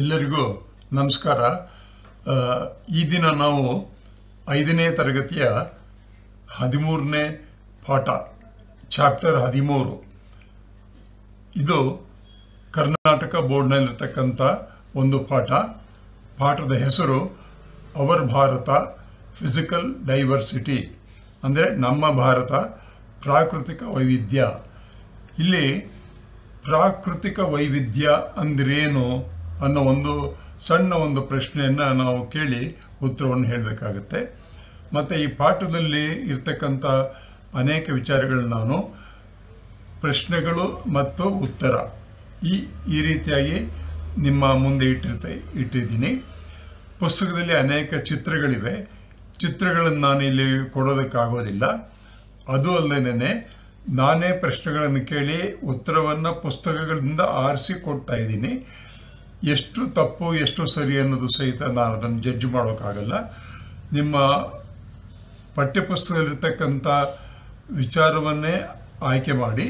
ಎಲ್ಲರಿಗೂ ನಮಸ್ಕಾರ. ಈ ದಿನ ನಾವು 5ನೇ ತರಗತಿಯ 13ನೇ ಪಾಠ ಚಾಪ್ಟರ್ 13 ಇದು ಕರ್ನಾಟಕ ಬೋರ್ಡ್ನಲ್ಲಿರ್ತಕ್ಕಂಥ ಒಂದು ಪಾಠದ ಹೆಸರು ಅವರ್ ಭಾರತ ಫಿಸಿಕಲ್ ಡೈವರ್ಸಿಟಿ, ಅಂದರೆ ನಮ್ಮ ಭಾರತ ಪ್ರಾಕೃತಿಕ ವೈವಿಧ್ಯ. ಇಲ್ಲಿ ಪ್ರಾಕೃತಿಕ ವೈವಿಧ್ಯ ಅಂದ್ರೇನು ಅನ್ನೋ ಒಂದು ಸಣ್ಣ ಪ್ರಶ್ನೆಯನ್ನು ನಾವು ಕೇಳಿ ಉತ್ತರವನ್ನು ಹೇಳಬೇಕಾಗುತ್ತೆ. ಮತ್ತು ಈ ಪಾಠದಲ್ಲಿ ಇರ್ತಕ್ಕಂಥ ಅನೇಕ ವಿಚಾರಗಳು ನಾನು ಪ್ರಶ್ನೆಗಳು ಮತ್ತು ಉತ್ತರ ಈ ರೀತಿಯಾಗಿ ನಿಮ್ಮ ಮುಂದೆ ಇಟ್ಟಿದ್ದೀನಿ. ಪುಸ್ತಕದಲ್ಲಿ ಅನೇಕ ಚಿತ್ರಗಳಿವೆ. ಚಿತ್ರಗಳನ್ನು ನಾನು ಇಲ್ಲಿ ಕೊಡೋದಕ್ಕಾಗೋದಿಲ್ಲ. ಅದು ಅಲ್ಲದೇ ನಾನೇ ಪ್ರಶ್ನೆಗಳನ್ನು ಕೇಳಿ ಉತ್ತರವನ್ನು ಪುಸ್ತಕಗಳಿಂದ ಆರಿಸಿ ಕೊಡ್ತಾ ಇದ್ದೀನಿ. ಎಷ್ಟು ತಪ್ಪು ಎಷ್ಟು ಸರಿ ಅನ್ನೋದು ಸಹಿತ ನಾನು ಅದನ್ನು ಜಡ್ಜ್ ಮಾಡೋಕ್ಕಾಗಲ್ಲ. ನಿಮ್ಮ ಪಠ್ಯಪುಸ್ತಕದಲ್ಲಿರ್ತಕ್ಕಂಥ ವಿಚಾರವನ್ನೇ ಆಯ್ಕೆ ಮಾಡಿ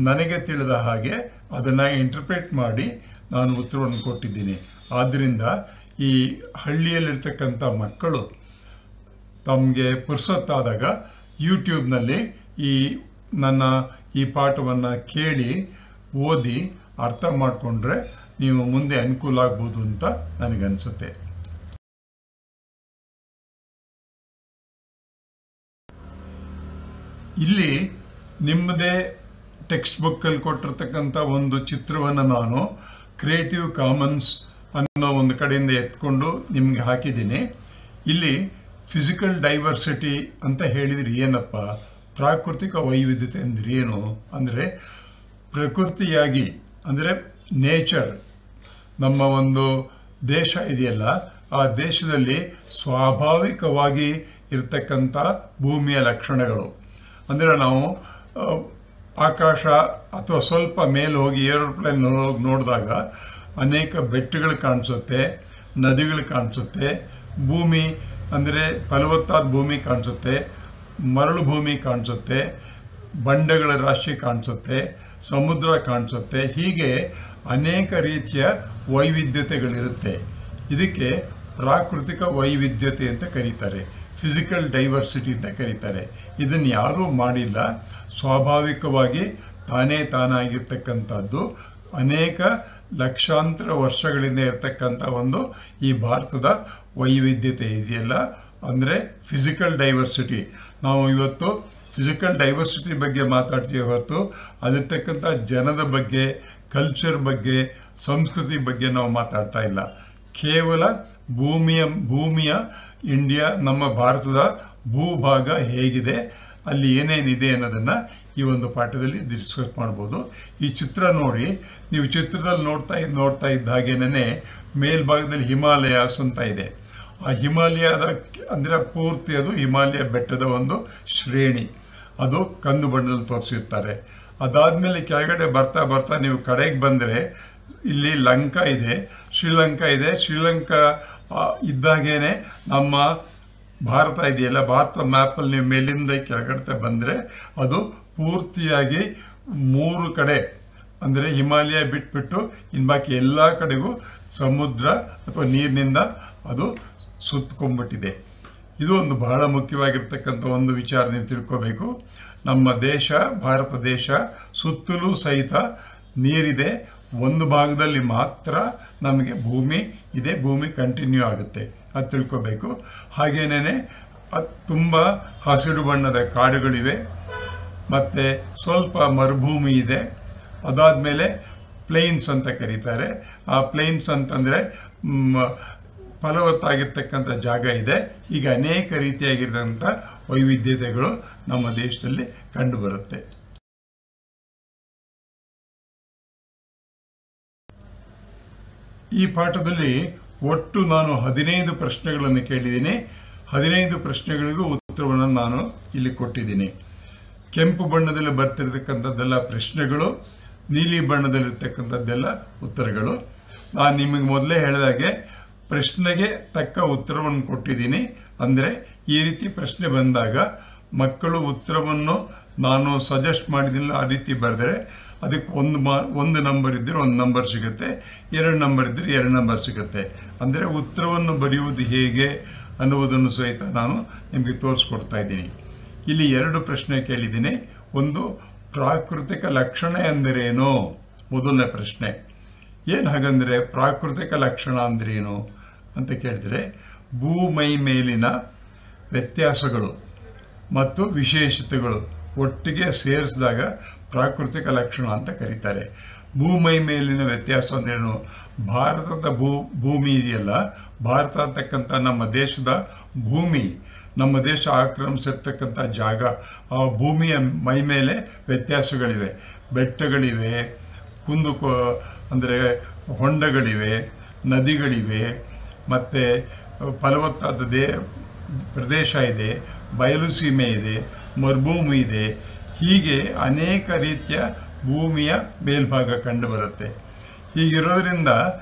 ನನಗೆ ತಿಳಿದ ಹಾಗೆ ಅದನ್ನು ಇಂಟರ್ಪ್ರೇಟ್ ಮಾಡಿ ನಾನು ಉತ್ತರವನ್ನು ಕೊಟ್ಟಿದ್ದೀನಿ. ಆದ್ದರಿಂದ ಈ ಹಳ್ಳಿಯಲ್ಲಿರ್ತಕ್ಕಂಥ ಮಕ್ಕಳು ತಮಗೆ ಪುರ್ಸೊತ್ತಾದಾಗ ಯೂಟ್ಯೂಬ್ನಲ್ಲಿ ನನ್ನ ಈ ಪಾಠವನ್ನು ಕೇಳಿ ಓದಿ ಅರ್ಥ ಮಾಡಿಕೊಂಡ್ರೆ ನೀವು ಮುಂದೆ ಅನುಕೂಲ ಆಗ್ಬೋದು ಅಂತ ನನಗನ್ಸುತ್ತೆ. ಇಲ್ಲಿ ನಿಮ್ಮದೇ ಟೆಕ್ಸ್ಟ್ ಬುಕ್ಕಲ್ಲಿ ಕೊಟ್ಟಿರ್ತಕ್ಕಂಥ ಒಂದು ಚಿತ್ರವನ್ನು ನಾನು ಕ್ರಿಯೇಟಿವ್ ಕಾಮನ್ಸ್ ಅನ್ನೋ ಒಂದು ಕಡೆಯಿಂದ ಎತ್ಕೊಂಡು ನಿಮಗೆ ಹಾಕಿದ್ದೀನಿ. ಇಲ್ಲಿ ಫಿಸಿಕಲ್ ಡೈವರ್ಸಿಟಿ ಅಂತ ಹೇಳಿದರೆ ಏನಪ್ಪ, ಪ್ರಾಕೃತಿಕ ವೈವಿಧ್ಯತೆ ಅಂದರೆ ಏನು ಅಂದರೆ ಪ್ರಕೃತಿಯಾಗಿ, ಅಂದರೆ ನೇಚರ್, ನಮ್ಮ ಒಂದು ದೇಶ ಇದೆಯಲ್ಲ, ಆ ದೇಶದಲ್ಲಿ ಸ್ವಾಭಾವಿಕವಾಗಿ ಇರ್ತಕ್ಕಂಥ ಭೂಮಿಯ ಲಕ್ಷಣಗಳು. ಅಂದರೆ ನಾವು ಆಕಾಶ ಅಥವಾ ಸ್ವಲ್ಪ ಮೇಲೆ ಹೋಗಿ ಏರೋಪ್ಲೇನ್ ಹೋಗಿ ನೋಡಿದಾಗ ಅನೇಕ ಬೆಟ್ಟಗಳು ಕಾಣಿಸುತ್ತೆ, ನದಿಗಳು ಕಾಣಿಸುತ್ತೆ, ಭೂಮಿ ಅಂದರೆ ಫಲವತ್ತಾದ ಭೂಮಿ ಕಾಣಿಸುತ್ತೆ, ಮರಳು ಭೂಮಿ ಕಾಣಿಸುತ್ತೆ, ಬಂಡೆಗಳ ರಾಶಿ ಕಾಣಿಸುತ್ತೆ, ಸಮುದ್ರ ಕಾಣಿಸುತ್ತೆ. ಹೀಗೆ ಅನೇಕ ರೀತಿಯ ವೈವಿಧ್ಯತೆಗಳಿರುತ್ತೆ. ಇದಕ್ಕೆ ಪ್ರಾಕೃತಿಕ ವೈವಿಧ್ಯತೆ ಅಂತ ಕರೀತಾರೆ, ಫಿಸಿಕಲ್ ಡೈವರ್ಸಿಟಿ ಅಂತ ಕರೀತಾರೆ. ಇದನ್ನು ಯಾರೂ ಮಾಡಿಲ್ಲ, ಸ್ವಾಭಾವಿಕವಾಗಿ ತಾನಾಗಿರ್ತಕ್ಕಂಥದ್ದು. ಅನೇಕ ಲಕ್ಷಾಂತರ ವರ್ಷಗಳಿಂದ ಇರತಕ್ಕಂಥ ಒಂದು ಈ ಭಾರತದ ವೈವಿಧ್ಯತೆ ಇದೆಯಲ್ಲ, ಅಂದರೆ ಫಿಸಿಕಲ್ ಡೈವರ್ಸಿಟಿ. ನಾವು ಇವತ್ತು ಫಿಸಿಕಲ್ ಡೈವರ್ಸಿಟಿ ಬಗ್ಗೆ ಮಾತಾಡ್ತೀವಿ ಹೊರತು ಅದಿರ್ತಕ್ಕಂಥ ಜನದ ಬಗ್ಗೆ, ಕಲ್ಚರ್ ಬಗ್ಗೆ, ಸಂಸ್ಕೃತಿ ಬಗ್ಗೆ ನಾವು ಮಾತಾಡ್ತಾ ಇಲ್ಲ. ಕೇವಲ ಭೂಮಿಯ ಇಂಡಿಯಾ, ನಮ್ಮ ಭಾರತದ ಭೂಭಾಗ ಹೇಗಿದೆ, ಅಲ್ಲಿ ಏನೇನಿದೆ ಅನ್ನೋದನ್ನು ಈ ಒಂದು ಪಾಠದಲ್ಲಿ ಡಿಸ್ಕಸ್ ಮಾಡ್ಬೋದು. ಈ ಚಿತ್ರ ನೋಡಿ, ನೀವು ಚಿತ್ರದಲ್ಲಿ ನೋಡ್ತಾ ಇದ್ದ ಹಾಗೇನೆ ಮೇಲ್ಭಾಗದಲ್ಲಿ ಹಿಮಾಲಯಾಸ್ ಅಂತ ಇದೆ. ಆ ಹಿಮಾಲಯದ ಅಂದರೆ ಪೂರ್ತಿ ಅದು ಹಿಮಾಲಯ ಬೆಟ್ಟದ ಒಂದು ಶ್ರೇಣಿ, ಅದು ಕಂದು ಬಣ್ಣದಲ್ಲಿ ತೋರಿಸಿರ್ತಾರೆ. ಅದಾದಮೇಲೆ ಕೆಳಗಡೆ ಬರ್ತಾ ನೀವು ಕಡೆಗೆ ಬಂದರೆ ಇಲ್ಲಿ ಲಂಕಾ ಇದೆ, ಶ್ರೀಲಂಕಾ ಇದೆ. ಶ್ರೀಲಂಕಾ ಇದ್ದಾಗೇನೆ ನಮ್ಮ ಭಾರತ ಇದೆಯಲ್ಲ, ಭಾರತ ಮ್ಯಾಪಲ್ಲಿ ನೀವು ಮೇಲಿಂದ ಕೆಳಗಡೆ ಬಂದರೆ ಅದು ಪೂರ್ತಿಯಾಗಿ 3 ಕಡೆ, ಅಂದರೆ ಹಿಮಾಲಯ ಬಿಟ್ಬಿಟ್ಟು ಇನ್ನು ಬಾಕಿ ಎಲ್ಲ ಕಡೆಗೂ ಸಮುದ್ರ ಅಥವಾ ನೀರಿನಿಂದ ಅದು ಸುತ್ತಕೊಂಡ್ಬಿಟ್ಟಿದೆ. ಇದು ಒಂದು ಬಹಳ ಮುಖ್ಯವಾಗಿರ್ತಕ್ಕಂಥ ಒಂದು ವಿಚಾರ ನೀವು ತಿಳ್ಕೋಬೇಕು. ನಮ್ಮ ದೇಶ, ಭಾರತ ದೇಶ ಸುತ್ತಲೂ ಸಹಿತ ನೀರಿದೆ. ಒಂದು ಭಾಗದಲ್ಲಿ ಮಾತ್ರ ನಮಗೆ ಭೂಮಿ ಇದೆ, ಭೂಮಿ ಕಂಟಿನ್ಯೂ ಆಗುತ್ತೆ, ಅದು ತಿಳ್ಕೋಬೇಕು. ಹಾಗೇನೇ ತುಂಬ ಹಸಿರು ಬಣ್ಣದ ಕಾಡುಗಳಿವೆ, ಮತ್ತು ಸ್ವಲ್ಪ ಮರುಭೂಮಿ ಇದೆ. ಅದಾದಮೇಲೆ ಪ್ಲೇನ್ಸ್ ಅಂತ ಕರೀತಾರೆ. ಆ ಪ್ಲೇನ್ಸ್ ಅಂತಂದರೆ ಫಲವತ್ತಾಗಿರ್ತಕ್ಕಂಥ ಜಾಗ ಇದೆ. ಹೀಗೆ ಅನೇಕ ರೀತಿಯಾಗಿರ್ತಕ್ಕಂಥ ವೈವಿಧ್ಯತೆಗಳು ನಮ್ಮ ದೇಶದಲ್ಲಿ ಕಂಡುಬರುತ್ತೆ. ಈ ಪಾಠದಲ್ಲಿ ಒಟ್ಟು ನಾನು 15 ಪ್ರಶ್ನೆಗಳನ್ನು ಕೇಳಿದ್ದೀನಿ. 15 ಪ್ರಶ್ನೆಗಳಿಗೂ ಉತ್ತರವನ್ನು ನಾನು ಇಲ್ಲಿ ಕೊಟ್ಟಿದ್ದೀನಿ. ಕೆಂಪು ಬಣ್ಣದಲ್ಲಿ ಬರ್ತಿರ್ತಕ್ಕಂಥದ್ದೆಲ್ಲ ಪ್ರಶ್ನೆಗಳು, ನೀಲಿ ಬಣ್ಣದಲ್ಲಿರ್ತಕ್ಕಂಥದ್ದೆಲ್ಲ ಉತ್ತರಗಳು. ನಾನು ನಿಮಗೆ ಮೊದಲೇ ಹೇಳಿದಾಗೆ ಪ್ರಶ್ನೆಗೆ ತಕ್ಕ ಉತ್ತರವನ್ನು ಕೊಟ್ಟಿದ್ದೀನಿ. ಅಂದರೆ ಈ ರೀತಿ ಪ್ರಶ್ನೆ ಬಂದಾಗ ಮಕ್ಕಳು ಉತ್ತರವನ್ನು ನಾನು ಸಜೆಸ್ಟ್ ಮಾಡಿದಿಲ್ಲ ಆ ರೀತಿ ಬರೆದರೆ ಅದಕ್ಕೆ ಒಂದು ನಂಬರ್ ಇದ್ದರೆ ಒಂದು ನಂಬರ್ ಸಿಗುತ್ತೆ, 2 ನಂಬರ್ ಇದ್ದರೆ 2 ನಂಬರ್ ಸಿಗುತ್ತೆ. ಅಂದರೆ ಉತ್ತರವನ್ನು ಬರೆಯುವುದು ಹೇಗೆ ಅನ್ನುವುದನ್ನು ಸಹಿತ ನಾನು ನಿಮಗೆ ತೋರಿಸ್ಕೊಡ್ತಾ ಇದ್ದೀನಿ. ಇಲ್ಲಿ 2 ಪ್ರಶ್ನೆ ಕೇಳಿದ್ದೀನಿ. ಒಂದು, ಪ್ರಾಕೃತಿಕ ಲಕ್ಷಣ ಎಂದರೇನು? ಮೊದಲನೇ ಪ್ರಶ್ನೆ. ಏನು ಹಾಗಂದರೆ ಪ್ರಾಕೃತಿಕ ಲಕ್ಷಣ ಅಂದ್ರೇನು ಅಂತ ಕೇಳಿದರೆ, ಭೂಮೈ ಮೇಲಿನ ವ್ಯತ್ಯಾಸಗಳು ಮತ್ತು ವಿಶೇಷತೆಗಳು ಒಟ್ಟಿಗೆ ಸೇರಿಸಿದಾಗ ಪ್ರಾಕೃತಿಕ ಲಕ್ಷಣ ಅಂತ ಕರೀತಾರೆ. ಭೂಮೈ ಮೇಲಿನ ವ್ಯತ್ಯಾಸ ಅಂದ್ರೇನು? ಭಾರತದ ಭೂಮಿ ಇದೆಯಲ್ಲ, ಭಾರತ ಅಂತಕ್ಕಂಥ ನಮ್ಮ ದೇಶದ ಭೂಮಿ, ನಮ್ಮ ದೇಶ ಆಕ್ರಮಿಸಿರ್ತಕ್ಕಂಥ ಜಾಗ, ಆ ಭೂಮಿಯ ಮೈ ಮೇಲೆ ವ್ಯತ್ಯಾಸಗಳಿವೆ. ಬೆಟ್ಟಗಳಿವೆ, ಅಂದರೆ ಹೊಂಡಗಳಿವೆ, ನದಿಗಳಿವೆ, ಮತ್ತು ಫಲವತ್ತಾದ ಪ್ರದೇಶ ಇದೆ, ಬಯಲು ಸೀಮೆ ಇದೆ, ಮರುಭೂಮಿ ಇದೆ. ಹೀಗೆ ಅನೇಕ ರೀತಿಯ ಭೂಮಿಯ ಮೇಲ್ಭಾಗ ಕಂಡುಬರುತ್ತೆ. ಹೀಗಿರೋದ್ರಿಂದ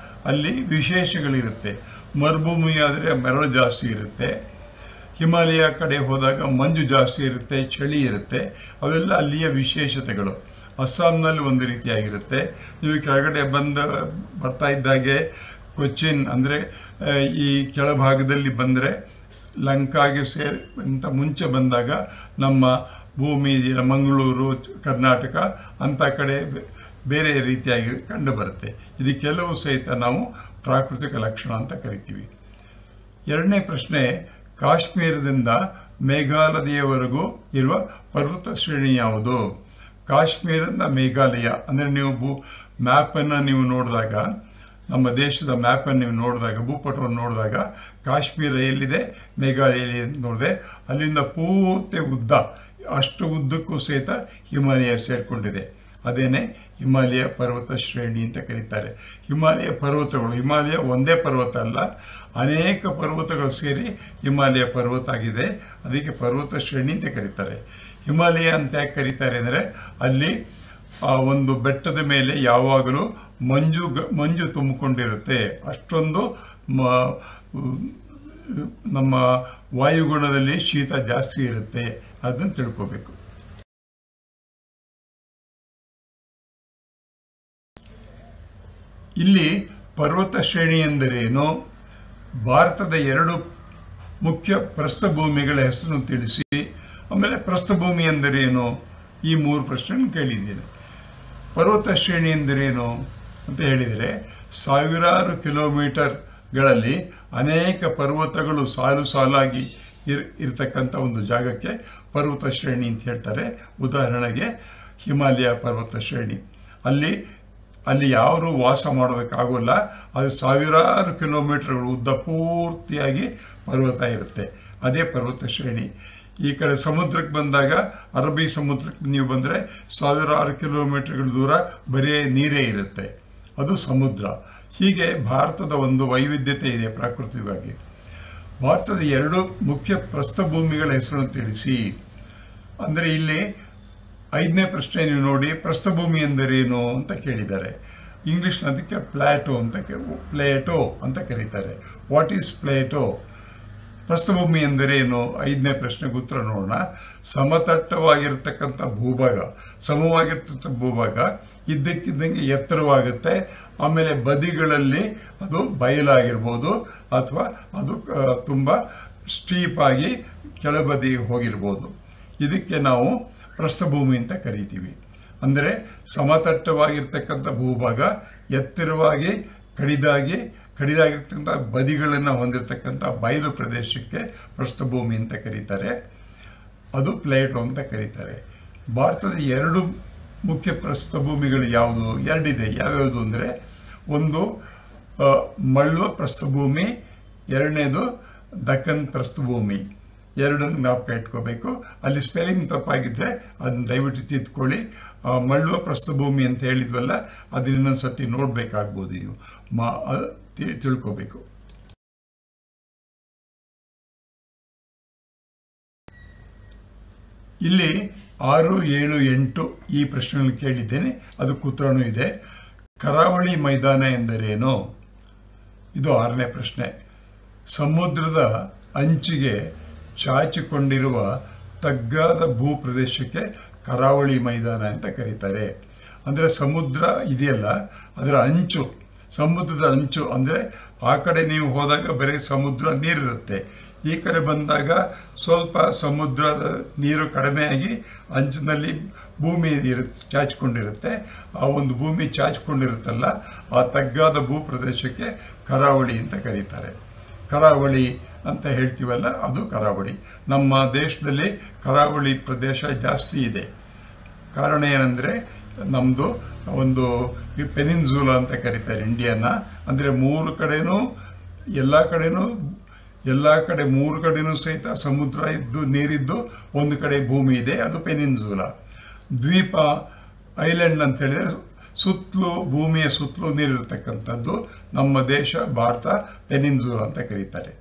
ಅಲ್ಲಿ ವಿಶೇಷಗಳಿರುತ್ತೆ. ಮರುಭೂಮಿ ಆದರೆ ಮರಳು ಜಾಸ್ತಿ ಇರುತ್ತೆ, ಹಿಮಾಲಯ ಕಡೆ ಹೋದಾಗ ಮಂಜು ಜಾಸ್ತಿ ಇರುತ್ತೆ, ಚಳಿ ಇರುತ್ತೆ. ಅವೆಲ್ಲ ಅಲ್ಲಿಯ ವಿಶೇಷತೆಗಳು. ಅಸ್ಸಾಂನಲ್ಲಿ ಒಂದು ರೀತಿಯಾಗಿರುತ್ತೆ. ನೀವು ಕೆಳಗಡೆ ಬರ್ತಾ ಇದ್ದಾಗೆ ಕೊಚ್ಚಿನ್ ಅಂದರೆ ಈ ಕೆಳಭಾಗದಲ್ಲಿ ಬಂದರೆ ಲಂಕಾಗೆ ಅಂತ ಮುಂಚೆ ಬಂದಾಗ ನಮ್ಮ ಭೂಮಿ ಇದೆಯಲ್ಲ, ಮಂಗಳೂರು, ಕರ್ನಾಟಕ ಅಂಥ ಕಡೆ ಬೇರೆ ರೀತಿಯಾಗಿ ಕಂಡುಬರುತ್ತೆ. ಇದಕ್ಕೆಲ್ಲವೂ ಸಹಿತ ನಾವು ಪ್ರಾಕೃತಿಕ ಲಕ್ಷಣ ಅಂತ ಕರಿತೀವಿ. 2ನೇ ಪ್ರಶ್ನೆ, ಕಾಶ್ಮೀರದಿಂದ ಮೇಘಾಲಯದವರೆಗೂ ಇರುವ ಪರ್ವತ ಶ್ರೇಣಿ ಯಾವುದು? ಕಾಶ್ಮೀರದಿಂದ ಮೇಘಾಲಯ ಅಂದರೆ ನೀವು ಮ್ಯಾಪನ್ನು ನೀವು ನೋಡಿದಾಗ, ನಮ್ಮ ದೇಶದ ಮ್ಯಾಪನ್ನು ನೀವು ನೋಡಿದಾಗ, ಭೂಪಟವನ್ನು ನೋಡಿದಾಗ ಕಾಶ್ಮೀರ ಎಲ್ಲಿದೆ, ಮೇಘಾಲಯ ಎಲ್ಲಿದೆ ನೋಡಿದೆ. ಅಲ್ಲಿಂದ ಪೂರ್ತಿ ಉದ್ದ, ಅಷ್ಟು ಉದ್ದಕ್ಕೂ ಸಹಿತ ಹಿಮಾಲಯ ಸೇರಿಕೊಂಡಿದೆ. ಅದೇನೇ ಹಿಮಾಲಯ ಪರ್ವತ ಶ್ರೇಣಿ ಅಂತ ಕರೀತಾರೆ. ಹಿಮಾಲಯ ಪರ್ವತಗಳು, ಹಿಮಾಲಯ ಒಂದೇ ಪರ್ವತ ಅಲ್ಲ, ಅನೇಕ ಪರ್ವತಗಳು ಸೇರಿ ಹಿಮಾಲಯ ಪರ್ವತ ಆಗಿದೆ. ಅದಕ್ಕೆ ಪರ್ವತ ಶ್ರೇಣಿ ಅಂತ ಕರೀತಾರೆ. ಹಿಮಾಲಯ ಅಂತ ಯಾಕೆ ಕರೀತಾರೆ ಅಂದರೆ, ಅಲ್ಲಿ ಒಂದು ಬೆಟ್ಟದ ಮೇಲೆ ಯಾವಾಗಲೂ ಮಂಜು ತುಂಬಿಕೊಂಡಿರುತ್ತೆ. ಅಷ್ಟೊಂದು ನಮ್ಮ ವಾಯುಗುಣದಲ್ಲಿ ಶೀತ ಜಾಸ್ತಿ ಇರುತ್ತೆ. ಅದನ್ನು ತಿಳ್ಕೋಬೇಕು. ಇಲ್ಲಿ ಪರ್ವತ ಶ್ರೇಣಿ ಎಂದರೇನು, ಭಾರತದ 2 ಮುಖ್ಯ ಪ್ರಸ್ಥಭೂಮಿಗಳ ಹೆಸರನ್ನು ತಿಳಿಸಿ, ಆಮೇಲೆ ಪ್ರಸ್ಥಭೂಮಿ ಎಂದರೇನು, ಈ 3 ಪ್ರಶ್ನೆ ಕೇಳಿದ್ದೇನೆ. ಪರ್ವತ ಶ್ರೇಣಿ ಎಂದರೇನು ಅಂತ ಹೇಳಿದರೆ, ಸಾವಿರಾರು ಕಿಲೋಮೀಟರ್ಗಳಲ್ಲಿ ಅನೇಕ ಪರ್ವತಗಳು ಸಾಲು ಸಾಲಾಗಿ ಇರತಕ್ಕಂಥ ಒಂದು ಜಾಗಕ್ಕೆ ಪರ್ವತ ಶ್ರೇಣಿ ಅಂತ ಹೇಳ್ತಾರೆ. ಉದಾಹರಣೆಗೆ ಹಿಮಾಲಯ ಪರ್ವತ ಶ್ರೇಣಿ, ಅಲ್ಲಿ ಯಾರೂ ವಾಸ ಮಾಡೋದಕ್ಕಾಗೋಲ್ಲ. ಅದು ಸಾವಿರಾರು ಕಿಲೋಮೀಟರ್ಗಳು ಉದ್ದ ಪೂರ್ತಿಯಾಗಿ ಪರ್ವತ ಇರುತ್ತೆ. ಅದೇ ಪರ್ವತ ಶ್ರೇಣಿ. ಈ ಕಡೆ ಸಮುದ್ರಕ್ಕೆ ಬಂದಾಗ, ಅರಬ್ಬಿ ಸಮುದ್ರಕ್ಕೆ ನೀವು ಬಂದರೆ ಸಾವಿರಾರು ಕಿಲೋಮೀಟರ್ಗಳ ದೂರ ಬರೀ ನೀರೇ ಇರುತ್ತೆ, ಅದು ಸಮುದ್ರ. ಹೀಗೆ ಭಾರತದ ಒಂದು ವೈವಿಧ್ಯತೆ ಇದೆ ಪ್ರಾಕೃತಿಕವಾಗಿ. ಭಾರತದ 2 ಮುಖ್ಯ ಪ್ರಸ್ಥಭೂಮಿಗಳ ಹೆಸರನ್ನು ತಿಳಿಸಿ ಅಂದರೆ, ಇಲ್ಲಿ 5ನೇ ಪ್ರಶ್ನೆ ನೀವು ನೋಡಿ, ಪ್ರಸ್ಥಭೂಮಿ ಎಂದರೇನು ಅಂತ ಕೇಳಿದ್ದಾರೆ. ಇಂಗ್ಲೀಷ್ನ ಅದಕ್ಕೆ ಪ್ಲೇಟೋ ಅಂತ ಕರೀತಾರೆ. What is Plato? ಪ್ರಸ್ಥಭೂಮಿ ಎಂದರೇನು? 5ನೇ ಪ್ರಶ್ನೆಗೆ ಉತ್ತರ ನೋಡೋಣ. ಸಮತಟ್ಟವಾಗಿರ್ತಕ್ಕಂಥ ಭೂಭಾಗ, ಸಮವಾಗಿರ್ತಕ್ಕಂಥ ಭೂಭಾಗ ಇದ್ದಕ್ಕಿದ್ದಂಗೆ ಎತ್ತರವಾಗುತ್ತೆ. ಆಮೇಲೆ ಬದಿಗಳಲ್ಲಿ ಅದು ಬಯಲಾಗಿರ್ಬೋದು, ಅಥವಾ ಅದು ತುಂಬ ಸ್ಟೀಪಾಗಿ ಕೆಳಬದಿ ಹೋಗಿರ್ಬೋದು. ಇದಕ್ಕೆ ನಾವು ಪ್ರಸ್ಥಭೂಮಿ ಅಂತ ಕರಿತೀವಿ. ಅಂದರೆ ಸಮತಟ್ಟವಾಗಿರ್ತಕ್ಕಂಥ ಭೂಭಾಗ ಎತ್ತರವಾಗಿ ಕಡಿದಾಗಿರ್ತಕ್ಕಂಥ ಬದಿಗಳನ್ನು ಹೊಂದಿರತಕ್ಕಂಥ ಬಯಲು ಪ್ರದೇಶಕ್ಕೆ ಪ್ರಸ್ಥಭೂಮಿ ಅಂತ ಕರೀತಾರೆ. ಅದು ಪ್ಲೇಟೋ ಅಂತ ಕರೀತಾರೆ. ಭಾರತದ 2 ಮುಖ್ಯ ಪ್ರಸ್ಥಭೂಮಿಗಳು ಯಾವುದು? 2 ಇದೆ. ಯಾವ್ಯಾವುದು ಅಂದರೆ, ಒಂದು ಮಳ್ಳುವ ಪ್ರಸ್ಥಭೂಮಿ, 2ನೇದು ದಕ್ಕನ್ ಪ್ರಸ್ಥಭೂಮಿ. 2 ಜ್ಞಾಪಕ ಇಟ್ಕೋಬೇಕು. ಅಲ್ಲಿ ಸ್ಪೆಲ್ಲಿಂಗ್ ತಪ್ಪಾಗಿದ್ದರೆ ಅದನ್ನು ದಯವಿಟ್ಟು ತಿದ್ಕೊಳ್ಳಿ. ಮಳ್ಳುವ ಪ್ರಸ್ಥಭೂಮಿ ಅಂತ ಹೇಳಿದ್ವಲ್ಲ, ಅದನ್ನ ಇನ್ನೊಂದು ಸರ್ತಿ ನೋಡಬೇಕಾಗ್ಬೋದು. ನೀವು ತಿಳ್ಕೋಬೇಕು. ಇಲ್ಲಿ 6, 7, 8 ಈ ಪ್ರಶ್ನೆಗಳನ್ನು ಕೇಳಿದ್ದೇನೆ. ಅದಕ್ಕೆ ಉತ್ತರನೂ ಇದೆ. ಕರಾವಳಿ ಮೈದಾನ ಎಂದರೇನು? ಇದು 6ನೇ ಪ್ರಶ್ನೆ. ಸಮುದ್ರದ ಅಂಚಿಗೆ ಚಾಚಿಕೊಂಡಿರುವ ತಗ್ಗಾದ ಭೂಪ್ರದೇಶಕ್ಕೆ ಕರಾವಳಿ ಮೈದಾನ ಅಂತ ಕರೀತಾರೆ. ಅಂದರೆ ಸಮುದ್ರ ಇದೆಯಲ್ಲ ಅದರ ಅಂಚು, ಸಮುದ್ರದ ಅಂಚು ಅಂದರೆ ಆ ಕಡೆ ನೀವು ಹೋದಾಗ ಬರೀ ಸಮುದ್ರ ನೀರಿರುತ್ತೆ, ಈ ಕಡೆ ಬಂದಾಗ ಸ್ವಲ್ಪ ಸಮುದ್ರದ ನೀರು ಕಡಿಮೆಯಾಗಿ ಅಂಚಿನಲ್ಲಿ ಭೂಮಿ ಚಾಚಿಕೊಂಡಿರುತ್ತೆ. ಆ ಒಂದು ಭೂಮಿ ಚಾಚಿಕೊಂಡಿರುತ್ತಲ್ಲ, ಆ ತಗ್ಗಾದ ಭೂಪ್ರದೇಶಕ್ಕೆ ಕರಾವಳಿ ಅಂತ ಕರೀತಾರೆ. ಕರಾವಳಿ ಅಂತ ಹೇಳ್ತೀವಲ್ಲ, ಅದು ಕರಾವಳಿ. ನಮ್ಮ ದೇಶದಲ್ಲಿ ಕರಾವಳಿ ಪ್ರದೇಶ ಜಾಸ್ತಿ ಇದೆ. ಕಾರಣ ಏನಂದರೆ ನಮ್ಮದು ಒಂದು ಪೆನಿನ್ಸುಲಾ ಅಂತ ಕರೀತಾರೆ ಇಂಡಿಯಾನ. ಅಂದರೆ ಮೂರು ಕಡೆನೂ ಎಲ್ಲ ಕಡೆ ಮೂರು ಕಡೆನೂ ಸಹಿತ ಸಮುದ್ರ ಇದ್ದು ನೀರಿದ್ದು, ಒಂದು ಕಡೆ ಭೂಮಿ ಇದೆ, ಅದು ಪೆನಿನ್ಸುಲಾ. ದ್ವೀಪ ಐಲ್ಯಾಂಡ್ ಅಂತ ಹೇಳಿದರೆ ಸುತ್ತಲೂ ಭೂಮಿಯ ಸುತ್ತಲೂ ನೀರಿರ್ತಕ್ಕಂಥದ್ದು ನಮ್ಮ ದೇಶ ಭಾರತ ಪೆನಿನ್ಸುಲಾ ಅಂತ ಕರೀತಾರೆ.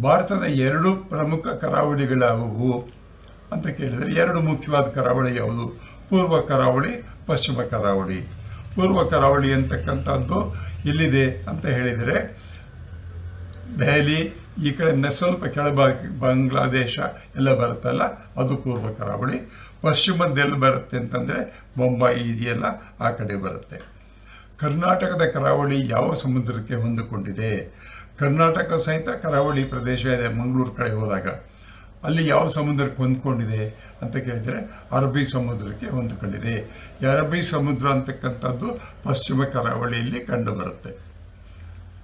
ಭಾರತದ ಎರಡು ಪ್ರಮುಖ ಕರಾವಳಿಗಳಾವುವು ಅಂತ ಕೇಳಿದರೆ ಎರಡು ಮುಖ್ಯವಾದ ಕರಾವಳಿ ಯಾವುದು? ಪೂರ್ವ ಕರಾವಳಿ, ಪಶ್ಚಿಮ ಕರಾವಳಿ. ಪೂರ್ವ ಕರಾವಳಿ ಅಂತಕ್ಕಂಥದ್ದು ಎಲ್ಲಿದೆ ಅಂತ ಹೇಳಿದರೆ ದೆಹಲಿ ಈ ಕಡೆಯಿಂದ ಸ್ವಲ್ಪ ಕೆಳಭಾಗ ಬಾಂಗ್ಲಾದೇಶ ಎಲ್ಲ ಬರುತ್ತಲ್ಲ, ಅದು ಪೂರ್ವ ಕರಾವಳಿ. ಪಶ್ಚಿಮದ್ದೆಲ್ಲಿ ಬರುತ್ತೆ ಅಂತಂದರೆ ಬೊಂಬಾಯಿ ಇದೆಯಲ್ಲ, ಆ ಕಡೆ ಬರುತ್ತೆ. ಕರ್ನಾಟಕದ ಕರಾವಳಿ ಯಾವ ಸಮುದ್ರಕ್ಕೆ ಹೊಂದಿಕೊಂಡಿದೆ? ಕರ್ನಾಟಕ ಸಹಿತ ಕರಾವಳಿ ಪ್ರದೇಶ ಇದೆ. ಮಂಗಳೂರು ಕಡೆ ಹೋದಾಗ ಅಲ್ಲಿ ಯಾವ ಸಮುದ್ರಕ್ಕೆ ಹೊಂದ್ಕೊಂಡಿದೆ ಅಂತ ಕೇಳಿದರೆ ಅರಬ್ಬಿ ಸಮುದ್ರಕ್ಕೆ ಹೊಂದಿಕೊಂಡಿದೆ. ಈ ಅರಬ್ಬಿ ಸಮುದ್ರ ಅಂತಕ್ಕಂಥದ್ದು ಪಶ್ಚಿಮ ಕರಾವಳಿಯಲ್ಲಿ ಕಂಡು ಬರುತ್ತೆ.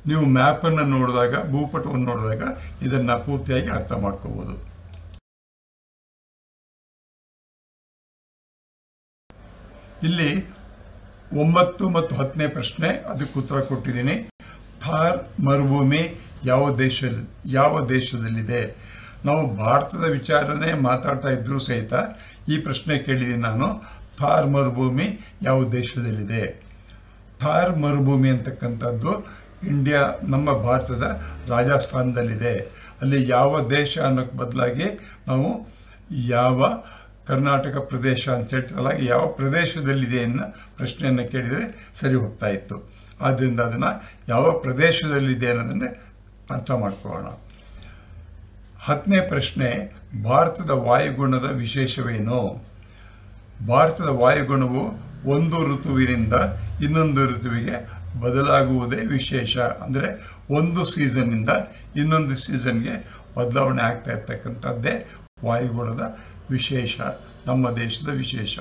ನೀವು ಮ್ಯಾಪನ್ನು ನೋಡಿದಾಗ, ಭೂಪಟವನ್ನು ನೋಡಿದಾಗ ಇದನ್ನು ಪೂರ್ತಿಯಾಗಿ ಅರ್ಥ ಮಾಡ್ಕೋಬೋದು. ಇಲ್ಲಿ 9 ಮತ್ತು 10ನೇ ಪ್ರಶ್ನೆ, ಅದಕ್ಕೆ ಉತ್ತರ ಕೊಟ್ಟಿದ್ದೀನಿ. ಥಾರ್ ಮರುಭೂಮಿ ಯಾವ ದೇಶದಲ್ಲಿದೆ? ನಾವು ಭಾರತದ ವಿಚಾರನೇ ಮಾತಾಡ್ತಾ ಇದ್ರೂ ಸಹಿತ ಈ ಪ್ರಶ್ನೆ ಕೇಳಿದ್ದೀನಿ ನಾನು. ಥಾರ್ ಮರುಭೂಮಿ ಯಾವ ದೇಶದಲ್ಲಿದೆ? ಥಾರ್ ಮರುಭೂಮಿ ಅಂತಕ್ಕಂಥದ್ದು ನಮ್ಮ ಭಾರತದ ರಾಜಸ್ಥಾನದಲ್ಲಿದೆ. ಅಲ್ಲಿ ಯಾವ ದೇಶ ಅನ್ನೋಕ್ಕೆ ಬದಲಾಗಿ ನಾವು ಯಾವ ಕರ್ನಾಟಕ ಪ್ರದೇಶ ಅಂತ ಹೇಳ್ತೀವಲ್ಲ, ಯಾವ ಪ್ರದೇಶದಲ್ಲಿದೆ ಅನ್ನೋ ಪ್ರಶ್ನೆಯನ್ನು ಕೇಳಿದರೆ ಸರಿ ಹೋಗ್ತಾ ಇತ್ತು. ಆದ್ದರಿಂದ ಅದನ್ನು ಯಾವ ಪ್ರದೇಶದಲ್ಲಿದೆ ಅನ್ನೋದನ್ನೇ ಅರ್ಥ ಮಾಡ್ಕೊಳ್ಳೋಣ. 10ನೇ ಪ್ರಶ್ನೆ, ಭಾರತದ ವಾಯುಗುಣದ ವಿಶೇಷವೇನು? ಭಾರತದ ವಾಯುಗುಣವು ಒಂದು ಋತುವಿನಿಂದ ಇನ್ನೊಂದು ಋತುವಿಗೆ ಬದಲಾಗುವುದೇ ವಿಶೇಷ. ಅಂದರೆ ಒಂದು ಸೀಸನ್ನಿಂದ ಇನ್ನೊಂದು ಸೀಸನ್ಗೆ ಬದಲಾವಣೆ ಆಗ್ತಾ ಇರ್ತಕ್ಕಂಥದ್ದೇ ವಾಯುಗುಣದ ವಿಶೇಷ, ನಮ್ಮ ದೇಶದ ವಿಶೇಷ.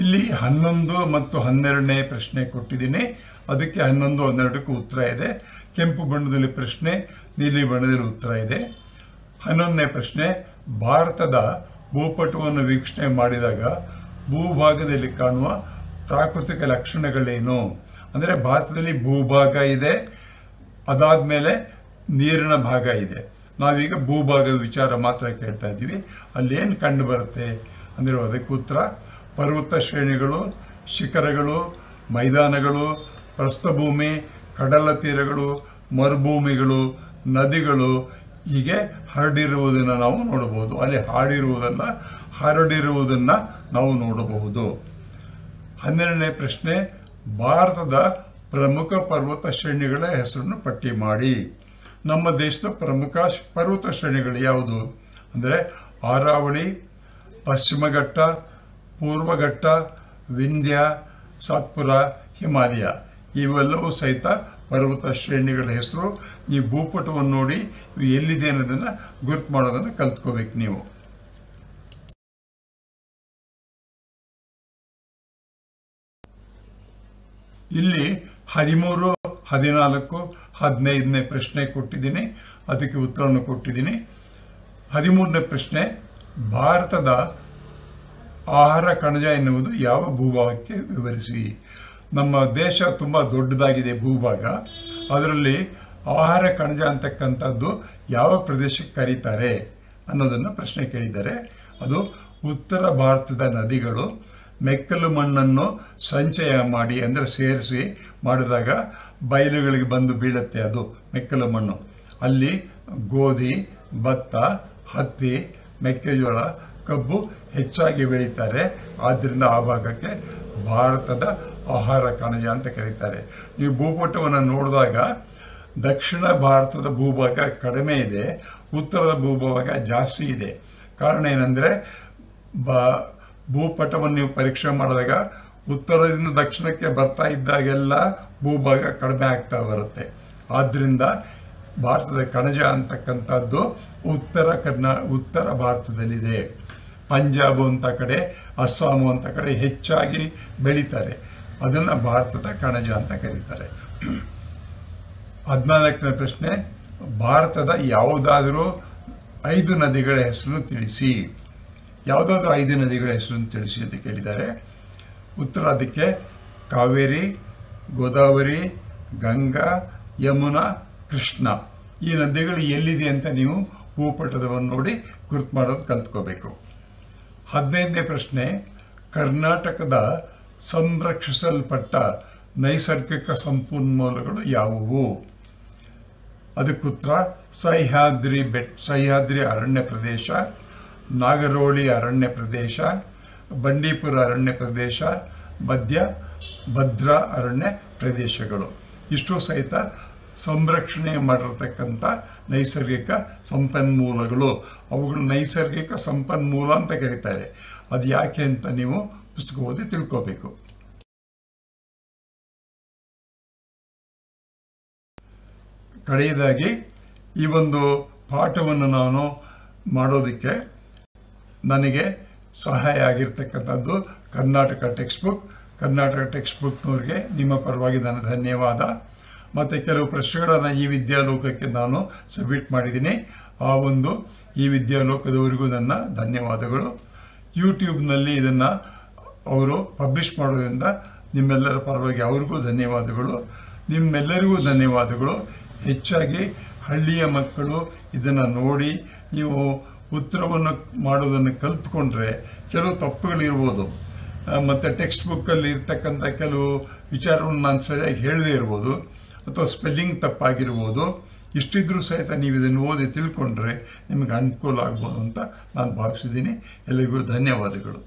ಇಲ್ಲಿ 11 ಮತ್ತು 12ನೇ ಪ್ರಶ್ನೆ ಕೊಟ್ಟಿದ್ದೀನಿ. ಅದಕ್ಕೆ 11, 12ಕ್ಕೂ ಉತ್ತರ ಇದೆ. ಕೆಂಪು ಬಣ್ಣದಲ್ಲಿ ಪ್ರಶ್ನೆ, ನೀಲಿ ಬಣ್ಣದಲ್ಲಿ ಉತ್ತರ ಇದೆ. 11ನೇ ಪ್ರಶ್ನೆ, ಭಾರತದ ಭೂಪಟವನ್ನು ವೀಕ್ಷಣೆ ಮಾಡಿದಾಗ ಭೂಭಾಗದಲ್ಲಿ ಕಾಣುವ ಪ್ರಾಕೃತಿಕ ಲಕ್ಷಣಗಳೇನು? ಅಂದರೆ ಭಾರತದಲ್ಲಿ ಭೂಭಾಗ ಇದೆ, ಅದಾದಮೇಲೆ ನೀರಿನ ಭಾಗ ಇದೆ. ನಾವೀಗ ಭೂಭಾಗದ ವಿಚಾರ ಮಾತ್ರ ಕೇಳ್ತಾ ಇದ್ದೀವಿ. ಅಲ್ಲೇನು ಕಂಡು ಬರುತ್ತೆ ಅಂದರೆ ಅದಕ್ಕೆ ಉತ್ತರ ಪರ್ವತ ಶ್ರೇಣಿಗಳು, ಶಿಖರಗಳು, ಮೈದಾನಗಳು, ಪ್ರಸ್ಥಭೂಮಿ, ಕಡಲ ತೀರಗಳು, ಮರುಭೂಮಿಗಳು, ನದಿಗಳು ಹೀಗೆ ಹರಡಿರುವುದನ್ನು ನಾವು ನೋಡಬಹುದು. ಅಲ್ಲಿ ಹಾಡಿರುವುದಲ್ಲ, ಹರಡಿರುವುದನ್ನು ನಾವು ನೋಡಬಹುದು. 12ನೇ ಪ್ರಶ್ನೆ, ಭಾರತದ ಪ್ರಮುಖ ಪರ್ವತ ಶ್ರೇಣಿಗಳ ಹೆಸರನ್ನು ಪಟ್ಟಿ ಮಾಡಿ. ನಮ್ಮ ದೇಶದ ಪ್ರಮುಖ ಪರ್ವತ ಶ್ರೇಣಿಗಳು ಯಾವುದು ಅಂದರೆ ಆರಾವಳಿ, ಪಶ್ಚಿಮ ಘಟ್ಟ, ಪೂರ್ವಘಟ್ಟ, ವಿಂಧ್ಯ, ಸಾತ್ಪುರ, ಹಿಮಾಲಯ ಇವೆಲ್ಲವೂ ಸಹಿತ ಪರ್ವತ ಶ್ರೇಣಿಗಳ ಹೆಸರು. ಈ ಭೂಪಟವನ್ನು ನೋಡಿ ಎಲ್ಲಿದೆ ಅನ್ನೋದನ್ನು ಗುರುತು ಮಾಡೋದನ್ನು ಕಲ್ತ್ಕೋಬೇಕು ನೀವು. ಇಲ್ಲಿ 13, 14, 15ನೇ ಪ್ರಶ್ನೆ ಕೊಟ್ಟಿದ್ದೀನಿ. ಅದಕ್ಕೆ ಉತ್ತರವನ್ನು ಕೊಟ್ಟಿದ್ದೀನಿ. 13ನೇ ಪ್ರಶ್ನೆ, ಭಾರತದ ಆಹಾರ ಕಣಜ ಎನ್ನುವುದು ಯಾವ ಭೂಭಾಗಕ್ಕೆ ವಿವರಿಸಿ. ನಮ್ಮ ದೇಶ ತುಂಬ ದೊಡ್ಡದಾಗಿದೆ ಭೂಭಾಗ. ಅದರಲ್ಲಿ ಆಹಾರ ಕಣಜ ಅಂತಕ್ಕಂಥದ್ದು ಯಾವ ಪ್ರದೇಶಕ್ಕೆ ಕರೀತಾರೆ ಅನ್ನೋದನ್ನು ಪ್ರಶ್ನೆ ಕೇಳಿದ್ದಾರೆ. ಅದು ಉತ್ತರ ಭಾರತದ ನದಿಗಳು ಮೆಕ್ಕಲು ಮಣ್ಣನ್ನು ಸಂಚಯ ಮಾಡಿ ಅಂದರೆ ಸೇರಿಸಿ ಮಾಡಿದಾಗ ಬಯಲುಗಳಿಗೆ ಬಂದು ಬೀಳುತ್ತೆ. ಅದು ಮೆಕ್ಕಲು ಮಣ್ಣು. ಅಲ್ಲಿ ಗೋಧಿ, ಭತ್ತ, ಹತ್ತಿ, ಮೆಕ್ಕೆಜೋಳ, ಕಬ್ಬು ಹೆಚ್ಚಾಗಿ ಬೆಳೀತಾರೆ. ಆದ್ದರಿಂದ ಆ ಭಾಗಕ್ಕೆ ಭಾರತದ ಆಹಾರ ಕಣಜ ಅಂತ ಕರೀತಾರೆ. ನೀವು ಭೂಪಟವನ್ನು ನೋಡಿದಾಗ ದಕ್ಷಿಣ ಭಾರತದ ಭೂಭಾಗ ಕಡಿಮೆ ಇದೆ, ಉತ್ತರದ ಭೂಭಾಗ ಜಾಸ್ತಿ ಇದೆ. ಕಾರಣ ಏನಂದರೆ ಭೂಪಟವನ್ನು ನೀವು ಪರೀಕ್ಷೆ ಮಾಡಿದಾಗ ಉತ್ತರದಿಂದ ದಕ್ಷಿಣಕ್ಕೆ ಬರ್ತಾ ಇದ್ದಾಗೆಲ್ಲ ಭೂಭಾಗ ಕಡಿಮೆ ಆಗ್ತಾ ಬರುತ್ತೆ. ಆದ್ದರಿಂದ ಭಾರತದ ಕಣಜ ಅಂತಕ್ಕಂಥದ್ದು ಉತ್ತರ ಭಾರತದಲ್ಲಿದೆ. ಪಂಜಾಬ್ ಅಂತ ಕಡೆ, ಅಸ್ಸಾಮು ಅಂತ ಕಡೆ ಹೆಚ್ಚಾಗಿ ಬೆಳೀತಾರೆ. ಅದನ್ನು ಭಾರತದ ಕಣಜ ಅಂತ ಕರೀತಾರೆ. 14ನೇ ಪ್ರಶ್ನೆ, ಭಾರತದ ಯಾವುದಾದರೂ 5 ನದಿಗಳ ಹೆಸರು ತಿಳಿಸಿ. ಯಾವುದಾದ್ರೂ 5 ನದಿಗಳ ಹೆಸರನ್ನು ತಿಳಿಸಿ ಅಂತ ಕೇಳಿದ್ದಾರೆ. ಉತ್ತರ ಅದಕ್ಕೆ ಕಾವೇರಿ, ಗೋದಾವರಿ, ಗಂಗಾ, ಯಮುನಾ, ಕೃಷ್ಣ. ಈ ನದಿಗಳು ಎಲ್ಲಿದೆ ಅಂತ ನೀವು ಭೂಪಟದವನ್ನು ನೋಡಿ ಗುರುತು ಮಾಡೋದು ಕಲ್ತ್ಕೋಬೇಕು. 15ನೇ ಪ್ರಶ್ನೆ, ಕರ್ನಾಟಕದ ಸಂರಕ್ಷಿಸಲ್ಪಟ್ಟ ನೈಸರ್ಗಿಕ ಸಂಪನ್ಮೂಲಗಳು ಯಾವುವು? ಅದಕ್ಕುತ್ತರ ಸಹ್ಯಾದ್ರಿ ಅರಣ್ಯ ಪ್ರದೇಶ, ನಾಗರೋಳಿ ಅರಣ್ಯ ಪ್ರದೇಶ, ಬಂಡೀಪುರ ಅರಣ್ಯ ಪ್ರದೇಶ, ಭದ್ರಾ ಅರಣ್ಯ ಪ್ರದೇಶಗಳು. ಇಷ್ಟು ಸಹಿತ ಸಂರಕ್ಷಣೆ ಮಾಡಿರ್ತಕ್ಕಂಥ ನೈಸರ್ಗಿಕ ಸಂಪನ್ಮೂಲಗಳು. ಅವುಗಳು ನೈಸರ್ಗಿಕ ಸಂಪನ್ಮೂಲ ಅಂತ ಕರೀತಾರೆ. ಅದು ಯಾಕೆ ಅಂತ ನೀವು ಪುಸ್ತಕ ಓದಿ ತಿಳ್ಕೋಬೇಕು. ಕಡೆಯದಾಗಿ ಈ ಒಂದು ಪಾಠವನ್ನು ನಾನು ಮಾಡೋದಕ್ಕೆ ನನಗೆ ಸಹಾಯ ಆಗಿರ್ತಕ್ಕಂಥದ್ದು ಕರ್ನಾಟಕ ಟೆಕ್ಸ್ಟ್ ಬುಕ್ನವ್ರಿಗೆ ನಿಮ್ಮ ಪರವಾಗಿ ನನ್ನ ಧನ್ಯವಾದ. ಮತ್ತು ಕೆಲವು ಪ್ರಶ್ನೆಗಳನ್ನು ಈ ವಿದ್ಯಾಲೋಕಕ್ಕೆ ನಾನು ಸಬ್ಮಿಟ್ ಮಾಡಿದ್ದೀನಿ. ಈ ವಿದ್ಯಾಲೋಕದವರಿಗೂ ನನ್ನ ಧನ್ಯವಾದಗಳು. ಯೂಟ್ಯೂಬ್ನಲ್ಲಿ ಇದನ್ನು ಅವರು ಪಬ್ಲಿಷ್ ಮಾಡೋದ್ರಿಂದ ನಿಮ್ಮೆಲ್ಲರ ಪರವಾಗಿ ಅವ್ರಿಗೂ ಧನ್ಯವಾದಗಳು. ನಿಮ್ಮೆಲ್ಲರಿಗೂ ಧನ್ಯವಾದಗಳು. ಹೆಚ್ಚಾಗಿ ಹಳ್ಳಿಯ ಮಕ್ಕಳು ಇದನ್ನು ನೋಡಿ ನೀವು ಉತ್ತರವನ್ನು ಮಾಡೋದನ್ನು ಕಲ್ತ್ಕೊಂಡ್ರೆ ಕೆಲವು ತಪ್ಪುಗಳಿರ್ಬೋದು, ಮತ್ತು ಟೆಕ್ಸ್ಟ್ ಬುಕ್ಕಲ್ಲಿ ಇರ್ತಕ್ಕಂಥ ಕೆಲವು ವಿಚಾರವನ್ನು ನಾನು ಸರಿಯಾಗಿ ಹೇಳದೇ ಇರ್ಬೋದು, ಅಥವಾ ಸ್ಪೆಲ್ಲಿಂಗ್ ತಪ್ಪಾಗಿರ್ಬೋದು. ಇಷ್ಟಿದ್ರೂ ಸಹಿತ ನೀವು ಇದನ್ನು ಓದಿ ತಿಳ್ಕೊಂಡ್ರೆ ನಿಮಗೆ ಅನುಕೂಲ ಆಗ್ಬೋದು ಅಂತ ನಾನು ಭಾವಿಸಿದ್ದೀನಿ. ಎಲ್ಲರಿಗೂ ಧನ್ಯವಾದಗಳು.